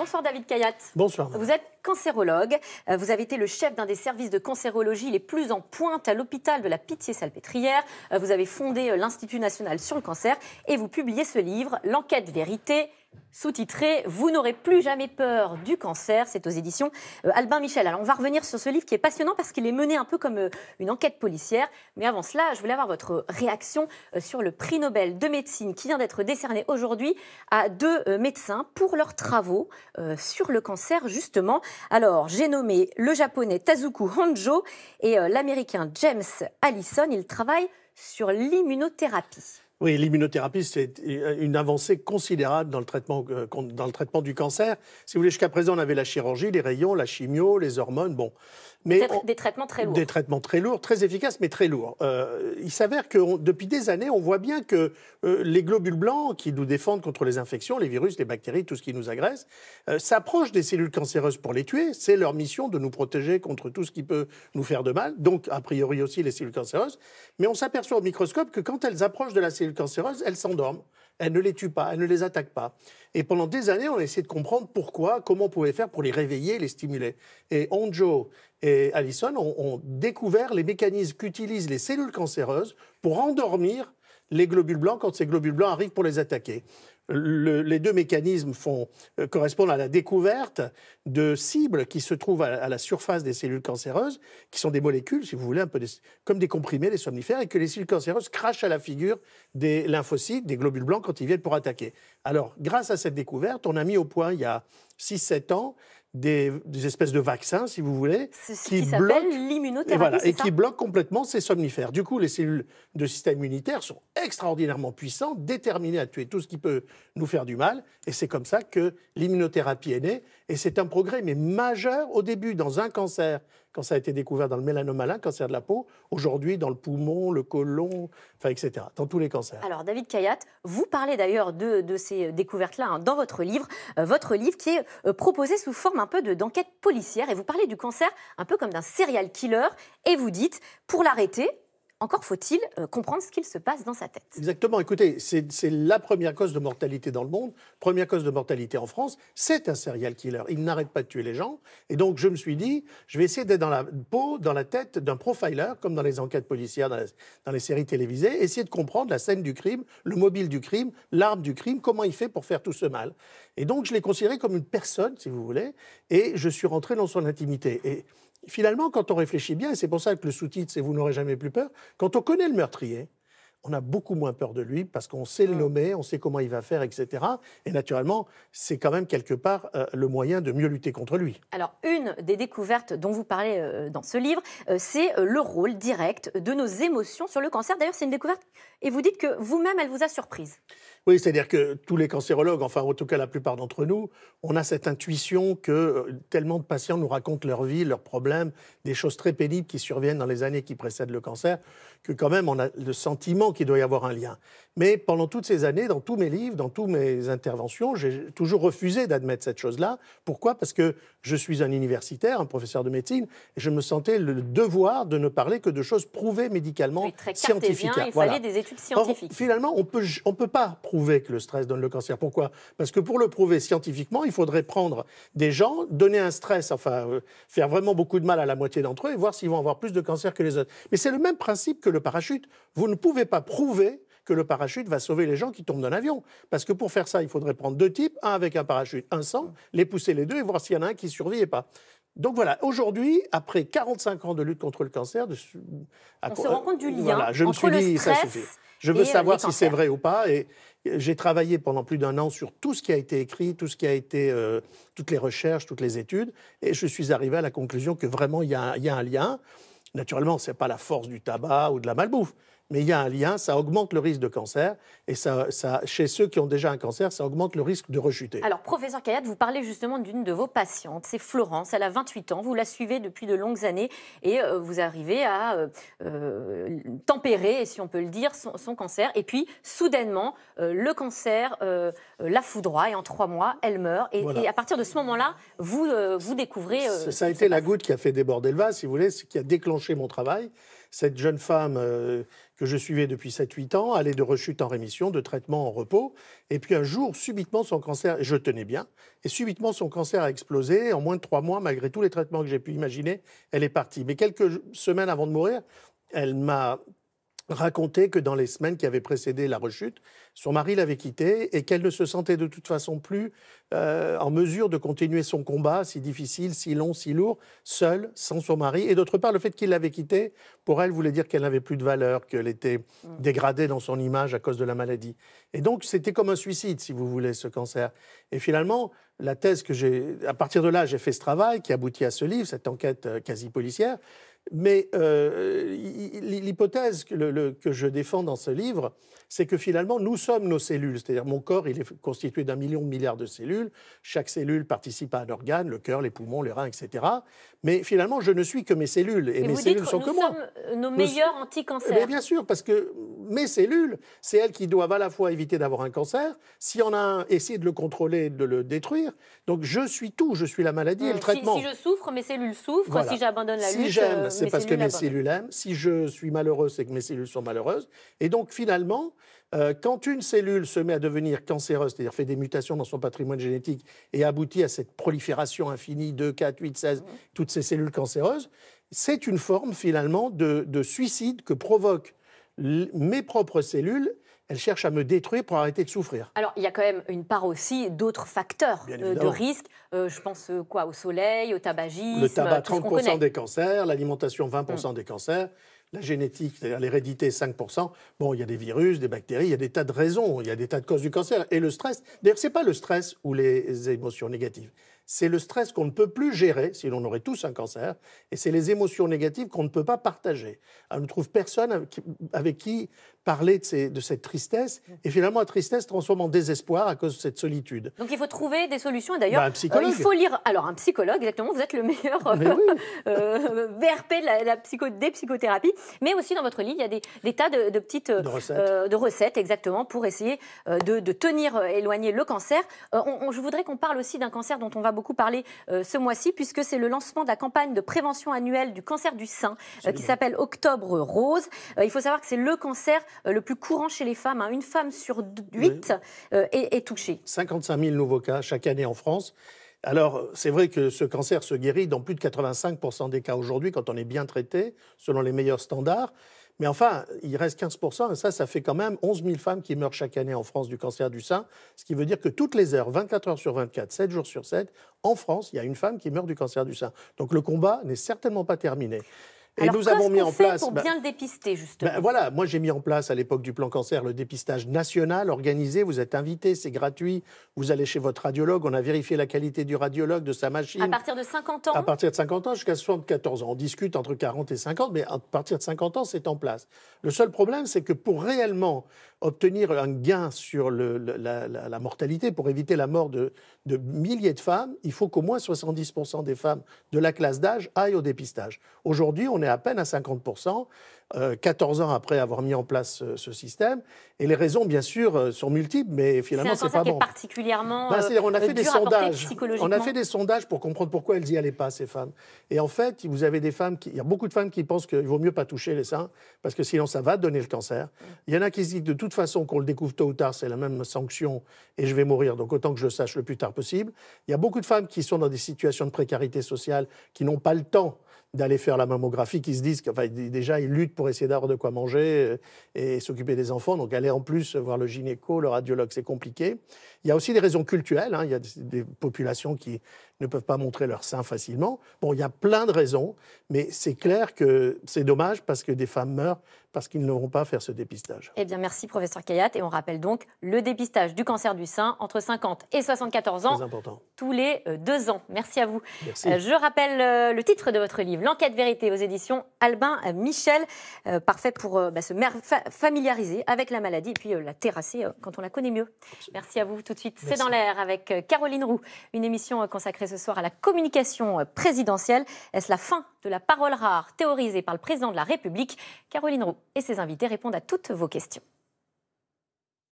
Bonsoir David Kayat. Bonsoir. Vous êtes cancérologue. Vous avez été le chef d'un des services de cancérologie les plus en pointe à l'hôpital de la Pitié-Salpêtrière. Vous avez fondé l'Institut national sur le cancer et vous publiez ce livre, L'enquête vérité, sous-titré « Vous n'aurez plus jamais peur du cancer ». C'est aux éditions Albin Michel. Alors on va revenir sur ce livre qui est passionnant parce qu'il est mené un peu comme une enquête policière. Mais avant cela, je voulais avoir votre réaction sur le prix Nobel de médecine qui vient d'être décerné aujourd'hui à deux médecins pour leurs travaux sur le cancer justement. Alors j'ai nommé le japonais Tazuku Honjo et l'américain James Allison. Ils travaillent sur l'immunothérapie. Oui, l'immunothérapie, c'est une avancée considérable dans le traitement du cancer. Si vous voulez, jusqu'à présent, on avait la chirurgie, les rayons, la chimio, les hormones, bon. Mais des traitements très lourds. Des traitements très lourds, très efficaces, mais très lourds. Il s'avère que depuis des années, on voit bien que les globules blancs qui nous défendent contre les infections, les virus, les bactéries, tout ce qui nous agresse, s'approchent des cellules cancéreuses pour les tuer. C'est leur mission de nous protéger contre tout ce qui peut nous faire de mal, donc a priori aussi les cellules cancéreuses. Mais on s'aperçoit au microscope que quand elles approchent de la cellule cancéreuse, elles s'endorment. Elles ne les tuent pas, elles ne les attaquent pas. Et pendant des années, on a essayé de comprendre pourquoi, comment on pouvait faire pour les réveiller, les stimuler. Et Honjo et Allison ont découvert les mécanismes qu'utilisent les cellules cancéreuses pour endormir les globules blancs quand ces globules blancs arrivent pour les attaquer. Les deux mécanismes correspondent à la découverte de cibles qui se trouvent à la surface des cellules cancéreuses, qui sont des molécules, si vous voulez, un peu comme des comprimés, des somnifères, et que les cellules cancéreuses crachent à la figure des lymphocytes, des globules blancs, quand ils viennent pour attaquer. Alors, grâce à cette découverte, on a mis au point, il y a 6-7 ans, des espèces de vaccins, si vous voulez, qui s'appelle l'immunothérapie, et qui bloquent complètement ces somnifères. Du coup, les cellules de système immunitaire sont extraordinairement puissantes, déterminées à tuer tout ce qui peut nous faire du mal. Et c'est comme ça que l'immunothérapie est née. Et c'est un progrès, mais majeur au début dans un cancer, quand ça a été découvert dans le mélanome malin, cancer de la peau, aujourd'hui dans le poumon, le côlon, enfin, etc., dans tous les cancers. Alors, David Kayat, vous parlez d'ailleurs de ces découvertes-là dans votre livre qui est proposé sous forme un peu d'enquête policière, et vous parlez du cancer un peu comme d'un serial killer, et vous dites, pour l'arrêter, encore faut-il comprendre ce qu'il se passe dans sa tête. Exactement. Écoutez, c'est la première cause de mortalité dans le monde, première cause de mortalité en France, c'est un serial killer. Il n'arrête pas de tuer les gens. Et donc, je me suis dit, je vais essayer d'être dans la peau, dans la tête d'un profiler, comme dans les enquêtes policières, dans les séries télévisées, essayer de comprendre la scène du crime, le mobile du crime, l'arme du crime, comment il fait pour faire tout ce mal. Et donc, je l'ai considéré comme une personne, si vous voulez, et je suis rentré dans son intimité. Et finalement, quand on réfléchit bien, et c'est pour ça que le sous-titre, c'est « Vous n'aurez jamais plus peur », quand on connaît le meurtrier, on a beaucoup moins peur de lui parce qu'on sait le nommer, on sait comment il va faire, etc. Et naturellement, c'est quand même quelque part le moyen de mieux lutter contre lui. Alors, une des découvertes dont vous parlez dans ce livre, c'est le rôle direct de nos émotions sur le cancer. D'ailleurs, c'est une découverte, et vous dites que vous-même, elle vous a surprise. Oui, c'est-à-dire que tous les cancérologues, enfin en tout cas la plupart d'entre nous, on a cette intuition que tellement de patients nous racontent leur vie, leurs problèmes, des choses très pénibles qui surviennent dans les années qui précèdent le cancer, que quand même on a le sentiment qu'il doit y avoir un lien. Mais pendant toutes ces années, dans tous mes livres, dans toutes mes interventions, j'ai toujours refusé d'admettre cette chose-là. Pourquoi ? Parce que je suis un universitaire, un professeur de médecine, et je me sentais le devoir de ne parler que de choses prouvées médicalement, très scientifiques. Il fallait des études scientifiques. Or, finalement, on peut pas prouver que le stress donne le cancer. Pourquoi ? Parce que pour le prouver scientifiquement, il faudrait prendre des gens, donner un stress, faire vraiment beaucoup de mal à la moitié d'entre eux et voir s'ils vont avoir plus de cancer que les autres. Mais c'est le même principe que le parachute. Vous ne pouvez pas prouver que le parachute va sauver les gens qui tombent d'un avion. Parce que pour faire ça, il faudrait prendre deux types, un avec un parachute, un sans, les pousser les deux et voir s'il y en a un qui survit et pas. Donc voilà, aujourd'hui, après 45 ans de lutte contre le cancer... on se rend compte du lien voilà, je entre me suis dit, le stress ça suffit. Je veux savoir si c'est cancers. vrai ou pas. Et j'ai travaillé pendant plus d'1 an sur tout ce qui a été écrit, tout ce qui a été, toutes les recherches, toutes les études. Et je suis arrivé à la conclusion que vraiment, il y a un lien. Naturellement, ce n'est pas la force du tabac ou de la malbouffe. Mais il y a un lien, ça augmente le risque de cancer. Et chez ceux qui ont déjà un cancer, ça augmente le risque de rechuter. Alors, professeur Kayat, vous parlez justement d'une de vos patientes. C'est Florence, elle a 28 ans. Vous la suivez depuis de longues années. Et vous arrivez à tempérer, si on peut le dire, son cancer. Et puis, soudainement, le cancer la foudroie. Et en 3 mois, elle meurt. Et, voilà. Et à partir de ce moment-là, vous découvrez... ça a été la goutte qui a fait déborder le vase, si vous voulez, ce qui a déclenché mon travail. Cette jeune femme que je suivais depuis 7-8 ans allait de rechute en rémission, de traitement en repos. Et puis un jour, subitement, son cancer, je tenais bien, et subitement, son cancer a explosé. En moins de 3 mois, malgré tous les traitements que j'ai pu imaginer, elle est partie. Mais quelques semaines avant de mourir, elle m'a raconté que dans les semaines qui avaient précédé la rechute, son mari l'avait quittée et qu'elle ne se sentait de toute façon plus en mesure de continuer son combat si difficile, si long, si lourd, seule, sans son mari. Et d'autre part, le fait qu'il l'avait quittée, pour elle, voulait dire qu'elle n'avait plus de valeur, qu'elle était dégradée dans son image à cause de la maladie. Et donc, c'était comme un suicide, si vous voulez, ce cancer. Et finalement, la thèse que à partir de là, j'ai fait ce travail qui aboutit à ce livre, cette enquête quasi policière. Mais l'hypothèse que je défends dans ce livre, c'est que finalement, nous sommes nos cellules. C'est-à-dire, mon corps, il est constitué d'1 million de milliards de cellules. Chaque cellule participe à un organe, le cœur, les poumons, les reins, etc. Mais finalement, je ne suis que mes cellules. Et mes cellules sont que moi. Nous sommes nos meilleurs anti-cancers. Mais bien sûr, parce que mes cellules, c'est elles qui doivent à la fois éviter d'avoir un cancer, s'il y en a un, essayer de le contrôler, de le détruire. Donc, je suis tout. Je suis la maladie et le traitement. Si je souffre, mes cellules souffrent. Voilà. Si j'abandonne la lutte, si j'aime, c'est parce que mes cellules aiment. Si je suis malheureux, c'est que mes cellules sont malheureuses. Et donc, finalement, quand une cellule se met à devenir cancéreuse, c'est-à-dire fait des mutations dans son patrimoine génétique et aboutit à cette prolifération infinie, 2, 4, 8, 16, toutes ces cellules cancéreuses, c'est une forme, finalement, de suicide que provoquent mes propres cellules. Elles cherchent à me détruire pour arrêter de souffrir. Alors, il y a quand même une part aussi d'autres facteurs de risque. Je pense au soleil, au tabagisme. Le tabac, 30% des cancers, l'alimentation, 20% des cancers, la génétique, c'est-à-dire l'hérédité, 5%. Bon, il y a des virus, des bactéries, il y a des tas de raisons, il y a des tas de causes du cancer. Et le stress, d'ailleurs, ce n'est pas le stress ou les émotions négatives. C'est le stress qu'on ne peut plus gérer, sinon on aurait tous un cancer, et c'est les émotions négatives qu'on ne peut pas partager. On ne trouve personne avec qui parler de cette tristesse, et finalement la tristesse se transforme en désespoir à cause de cette solitude. Donc il faut trouver des solutions, et d'ailleurs, un psychologue. Il faut lire... Alors un psychologue, exactement, vous êtes le meilleur VRP des psychothérapies, mais aussi dans votre livre, il y a des tas de petites de recettes, exactement, pour essayer de tenir éloigné le cancer. Je voudrais qu'on parle aussi d'un cancer dont on va beaucoup parler ce mois-ci, puisque c'est le lancement de la campagne de prévention annuelle du cancer du sein, qui s'appelle Octobre Rose. Il faut savoir que c'est le cancer le plus courant chez les femmes. Une femme sur 8 est touchée. 55 000 nouveaux cas chaque année en France. Alors, c'est vrai que ce cancer se guérit dans plus de 85% des cas aujourd'hui, quand on est bien traité, selon les meilleurs standards. Mais enfin, il reste 15%, et ça fait quand même 11 000 femmes qui meurent chaque année en France du cancer du sein, ce qui veut dire que toutes les heures, 24 heures sur 24, 7 jours sur 7, en France, il y a une femme qui meurt du cancer du sein. Donc le combat n'est certainement pas terminé. Et alors, nous avons mis en place pour bien le dépister, justement. Voilà, moi j'ai mis en place à l'époque du plan cancer le dépistage national organisé. Vous êtes invité, c'est gratuit. Vous allez chez votre radiologue, on a vérifié la qualité du radiologue, de sa machine. À partir de 50 ans? À partir de 50 ans jusqu'à 74 ans. On discute entre 40 et 50, mais à partir de 50 ans, c'est en place. Le seul problème, c'est que pour réellement obtenir un gain sur la mortalité, pour éviter la mort de milliers de femmes, il faut qu'au moins 70% des femmes de la classe d'âge aillent au dépistage. Aujourd'hui, on est à peine à 50%, 14 ans après avoir mis en place ce système. Et les raisons, bien sûr, sont multiples, mais finalement, c'est pas bon. C'est un cancer qui est particulièrement on a fait des sondages. psychologiquement. On a fait des sondages pour comprendre pourquoi elles n'y allaient pas, ces femmes. Et en fait, vous avez il y a beaucoup de femmes qui pensent qu'il vaut mieux pas toucher les seins, parce que sinon, ça va donner le cancer. Il y en a qui se disent que de toute façon, qu'on le découvre tôt ou tard, c'est la même sanction, et je vais mourir, donc autant que je le sache le plus tard possible. Il y a beaucoup de femmes qui sont dans des situations de précarité sociale, qui n'ont pas le temps d'aller faire la mammographie, qui se disent déjà ils luttent pour essayer d'avoir de quoi manger et s'occuper des enfants, donc aller en plus voir le gynéco, le radiologue, c'est compliqué. Il y a aussi des raisons culturelles, il y a des populations qui ne peuvent pas montrer leur sein facilement. Bon, il y a plein de raisons, mais c'est clair que c'est dommage parce que des femmes meurent parce qu'ils n'auront pas à faire ce dépistage. Eh bien, merci, professeur Khayat. Et on rappelle donc le dépistage du cancer du sein entre 50 et 74 ans, tous les 2 ans. Merci à vous. Merci. Je rappelle le titre de votre livre, L'enquête vérité aux éditions Albin Michel. Parfait pour se familiariser avec la maladie et puis la terrasser quand on la connaît mieux. Absolument. Merci à vous. Tout de suite, C'est dans l'air avec Caroline Roux, une émission consacrée ce soir à la communication présidentielle. Est-ce la fin de la parole rare théorisée par le président de la République? Caroline Roux et ses invités répondent à toutes vos questions.